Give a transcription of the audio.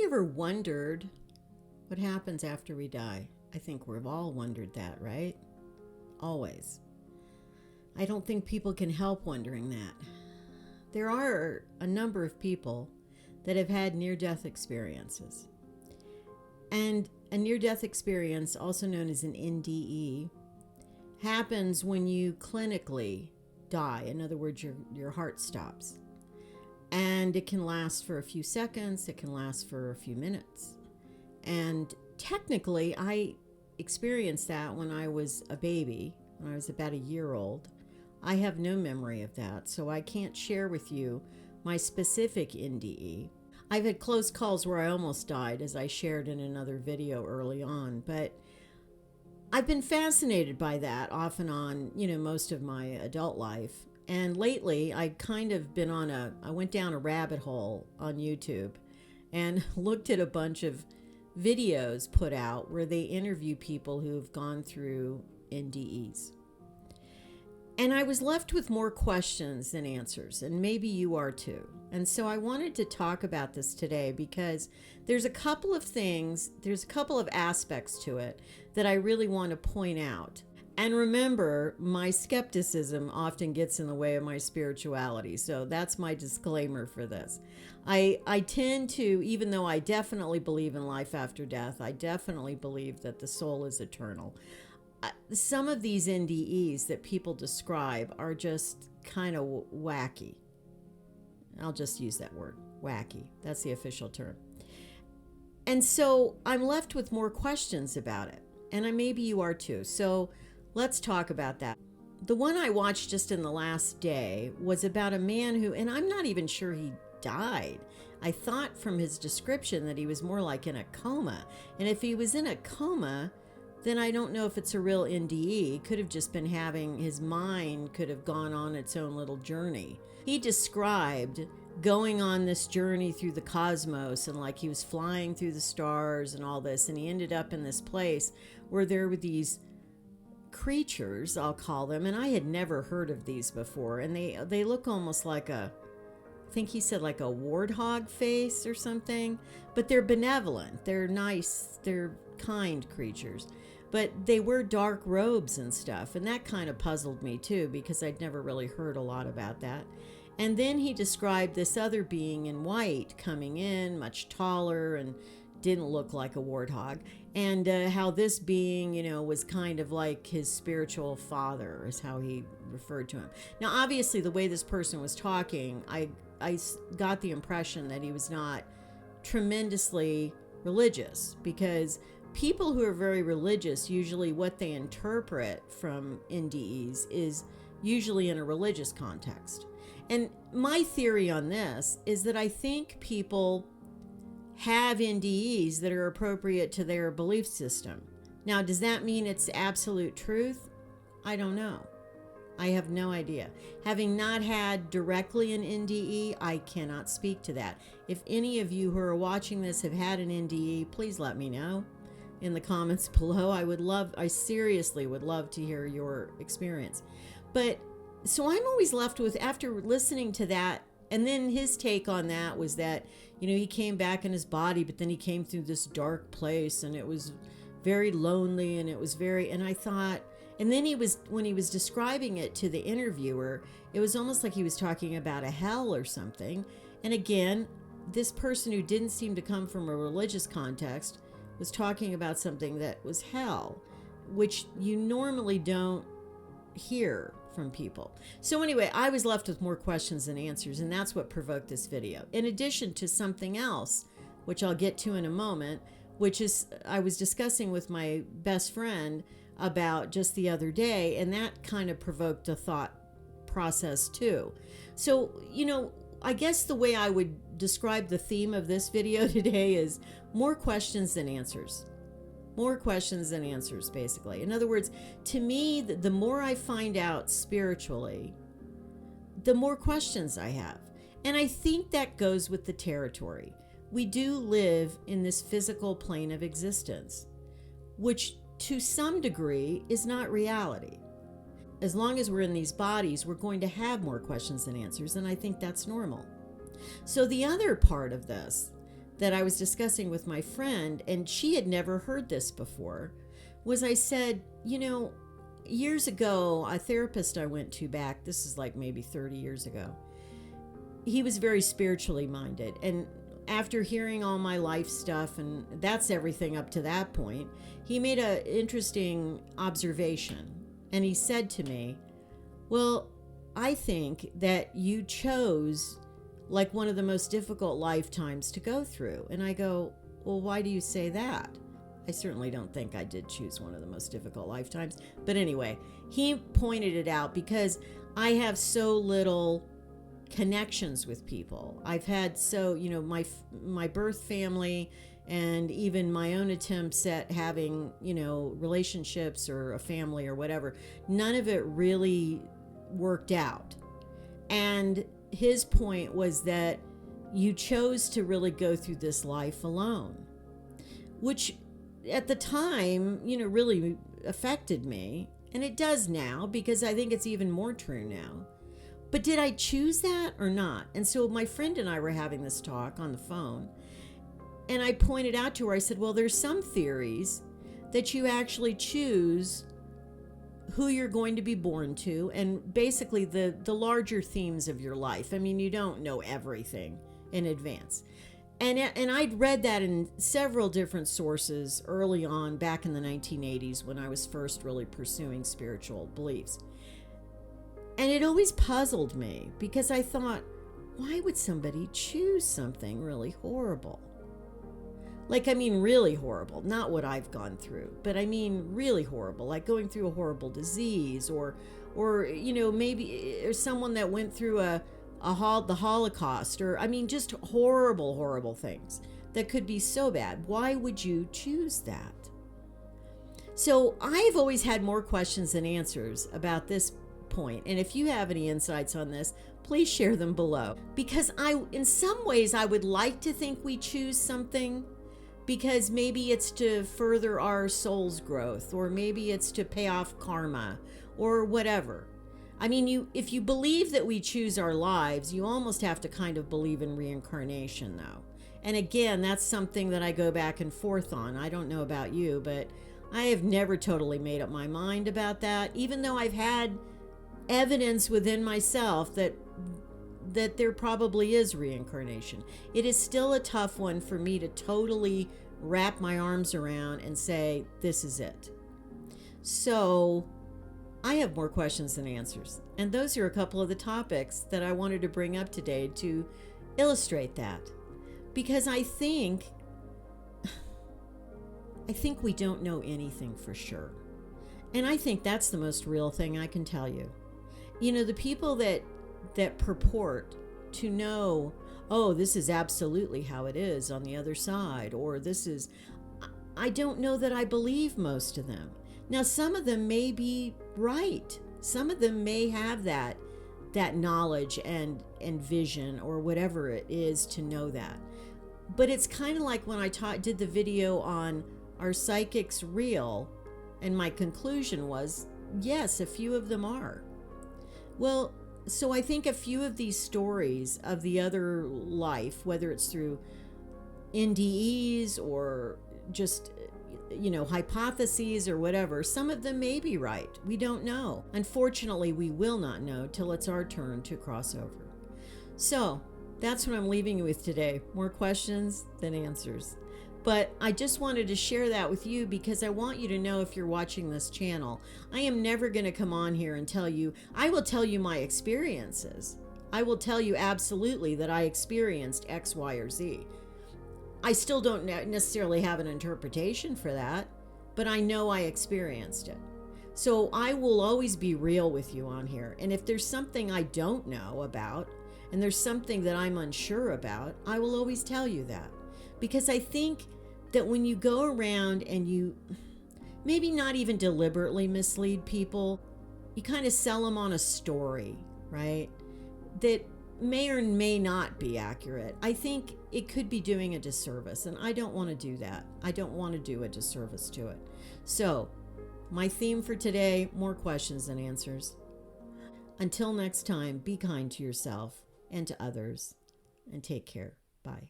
ever wondered what happens after we die? I think we've all wondered that, right? Always. I don't think people can help wondering that. There are a number of people that have had near-death experiences. And a near-death experience, also known as an NDE, happens when you clinically die. In other words, your heart stops. And it can last for a few seconds, it can last for a few minutes. And technically, I experienced that when I was a baby, when I was about a year old. I have no memory of that, so I can't share with you my specific NDE. I've had close calls where I almost died, as I shared in another video early on, but I've been fascinated by that off and on, most of my adult life. And lately, I kind of been I went down a rabbit hole on YouTube and looked at a bunch of videos put out where they interview people who have gone through NDEs. And I was left with more questions than answers, and maybe you are too. And so I wanted to talk about this today because there's a couple of aspects to it that I really want to point out. And remember, my skepticism often gets in the way of my spirituality. So that's my disclaimer for this. I tend to, even though I definitely believe in life after death, I definitely believe that the soul is eternal. Some of these NDEs that people describe are just kind of wacky. I'll just use that word, wacky. That's the official term. And so I'm left with more questions about it. And maybe you are too. So let's talk about that. The one I watched just in the last day was about a man who, and I'm not even sure he died. I thought from his description that he was more like in a coma. And if he was in a coma, then I don't know if it's a real NDE. He could have just been his mind could have gone on its own little journey. He described going on this journey through the cosmos and like he was flying through the stars and all this. And he ended up in this place where there were these creatures, I'll call them, and I had never heard of these before. And they look almost like I think he said like a warthog face or something, but they're benevolent. They're nice. They're kind creatures. But they wear dark robes and stuff, and that kind of puzzled me too because I'd never really heard a lot about that. And then he described this other being in white coming in, much taller and didn't look like a warthog, and how this being, was kind of like his spiritual father is how he referred to him. Now, obviously, the way this person was talking, I got the impression that he was not tremendously religious, because people who are very religious, usually what they interpret from NDEs is usually in a religious context. And my theory on this is that I think people have NDEs that are appropriate to their belief system. Now, does that mean it's absolute truth? I don't know. I have no idea. Having not had directly an NDE, I cannot speak to that. If any of you who are watching this have had an NDE, please let me know in the comments below. I seriously would love to hear your experience. But so I'm always left with, after listening to that, and then his take on that was that, he came back in his body, but then he came through this dark place and it was very lonely and it was and I thought, and then when he was describing it to the interviewer, it was almost like he was talking about a hell or something. And again, this person who didn't seem to come from a religious context was talking about something that was hell, which you normally don't hear from people. So anyway, I was left with more questions than answers, and that's what provoked this video. In addition to something else, which I'll get to in a moment, which is I was discussing with my best friend about just the other day, and that kind of provoked a thought process too. So, I guess the way I would describe the theme of this video today is more questions than answers. More questions than answers, basically. In other words, to me, the more I find out spiritually, the more questions I have. And I think that goes with the territory. We do live in this physical plane of existence, which to some degree is not reality. As long as we're in these bodies, we're going to have more questions than answers, and I think that's normal. So the other part of this that I was discussing with my friend, and she had never heard this before, was I said, years ago, a therapist I went to back, this is like maybe 30 years ago, he was very spiritually minded. And after hearing all my life stuff, and that's everything up to that point, he made an interesting observation. And he said to me, well, I think that you chose like one of the most difficult lifetimes to go through. And I go, well, why do you say that? I certainly don't think I did choose one of the most difficult lifetimes. But anyway, he pointed it out because I have so little connections with people. I've had my birth family and even my own attempts at having, relationships or a family or whatever, none of it really worked out. And his point was that you chose to really go through this life alone, which at the time, really affected me. And it does now, because I think it's even more true now. But did I choose that or not? And so my friend and I were having this talk on the phone, and I pointed out to her, I said, well, there's some theories that you actually choose who you're going to be born to, and basically the larger themes of your life. I mean, you don't know everything in advance. And I'd read that in several different sources early on, back in the 1980s, when I was first really pursuing spiritual beliefs. And it always puzzled me, because I thought, why would somebody choose something really horrible? Really horrible, not what I've gone through, but I mean really horrible, like going through a horrible disease, or maybe someone that went through the Holocaust, or just horrible things that could be so bad. Why would you choose that? So I've always had more questions than answers about this point. And if you have any insights on this, please share them below. Because in some ways, I would like to think we choose something because maybe it's to further our soul's growth, or maybe it's to pay off karma, or whatever. If you believe that we choose our lives, you almost have to kind of believe in reincarnation, though. And again, that's something that I go back and forth on. I don't know about you, but I have never totally made up my mind about that, even though I've had evidence within myself that there probably is reincarnation. It is still a tough one for me to totally wrap my arms around and say, this is it. So I have more questions than answers. And those are a couple of the topics that I wanted to bring up today to illustrate that. Because I think we don't know anything for sure. And I think that's the most real thing I can tell you. The people that purport to know, oh, this is absolutely how it is on the other side, or I don't know that I believe most of them. Now, some of them may be right. Some of them may have that knowledge and vision, or whatever it is, to know that. But it's kind of like when I did the video on, are psychics real? And my conclusion was, yes, a few of them are. Well, so I think a few of these stories of the other life, whether it's through NDEs or just, hypotheses or whatever, some of them may be right. We don't know. Unfortunately, we will not know till it's our turn to cross over. So that's what I'm leaving you with today. More questions than answers. But I just wanted to share that with you because I want you to know, if you're watching this channel, I am never going to come on here and tell you. I will tell you my experiences. I will tell you absolutely that I experienced X, Y, or Z. I still don't necessarily have an interpretation for that, but I know I experienced it. So I will always be real with you on here. And if there's something I don't know about, and there's something that I'm unsure about, I will always tell you that. Because I think that when you go around and you maybe not even deliberately mislead people, you kind of sell them on a story, right? That may or may not be accurate. I think it could be doing a disservice, and I don't want to do that. I don't want to do a disservice to it. So, my theme for today, more questions than answers. Until next time, be kind to yourself and to others, and take care. Bye.